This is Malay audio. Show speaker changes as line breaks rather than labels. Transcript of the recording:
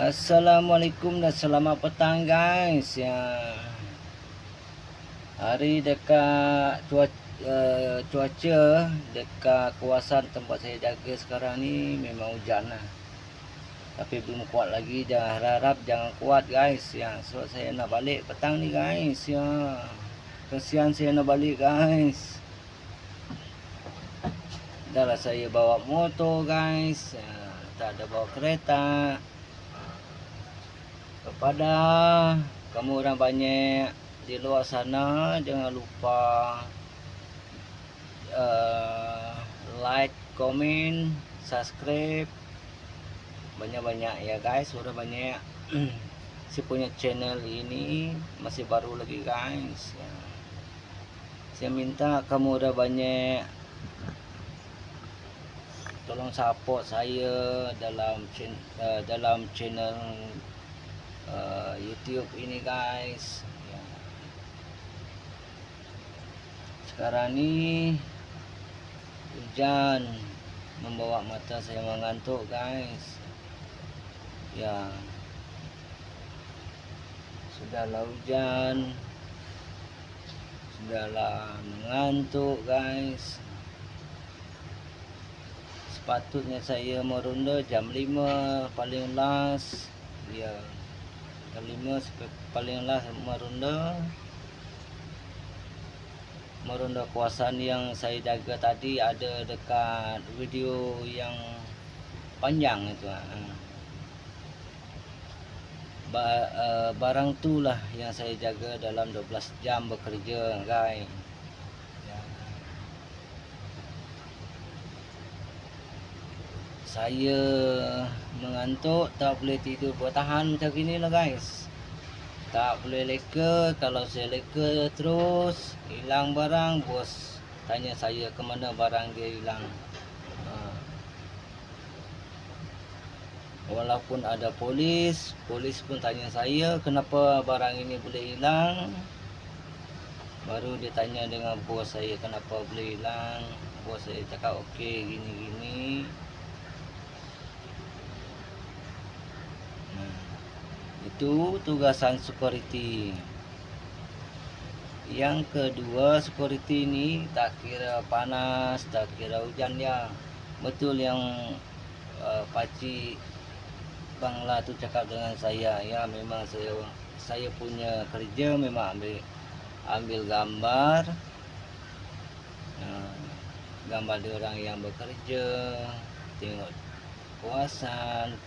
Assalamualaikum dan selamat petang guys. Ya. Hari dekat cuaca dekat kawasan tempat saya jaga sekarang ni memang hujan lah. Tapi belum kuat lagi, jangan harap jangan kuat guys. Ya, sebab saya nak balik petang ni guys. Ya. Kesian saya nak balik guys. Dah lah saya bawa motor guys. Ya, tak ada bawa kereta. Kepada kamu orang banyak di luar sana, jangan lupa like, komen, subscribe banyak-banyak ya guys. Sudah banyak. Saya punya channel ini masih baru lagi guys ya. Saya minta kamu udah banyak tolong support saya dalam channel YouTube ini guys ya. Sekarang ni hujan membawa mata saya mengantuk guys ya. Sudahlah hujan, sudahlah mengantuk guys. Sepatutnya saya meronda jam 5 paling last ya. Jam 5 paling last meronda kawasan yang saya jaga tadi. Ada dekat video yang panjang itu barang tu lah yang saya jaga dalam 12 jam bekerja guys ya. Saya mengantuk, tak boleh tidur bertahan macam gini lah guys. Tak boleh leka. Kalau saya leka terus hilang barang, bos tanya saya ke mana barang dia hilang. Walaupun ada polis pun tanya saya kenapa barang ini boleh hilang. Baru dia tanya dengan bos saya kenapa boleh hilang. Bos saya cakap okey gini-gini. Itu tugasan security. Yang kedua, security ini tak kira panas, tak kira hujan ya. Betul yang pakcik Bangla tu cakap dengan saya ya. Memang saya punya kerja memang ambil gambar gambar dia orang yang bekerja, tengok kawasan,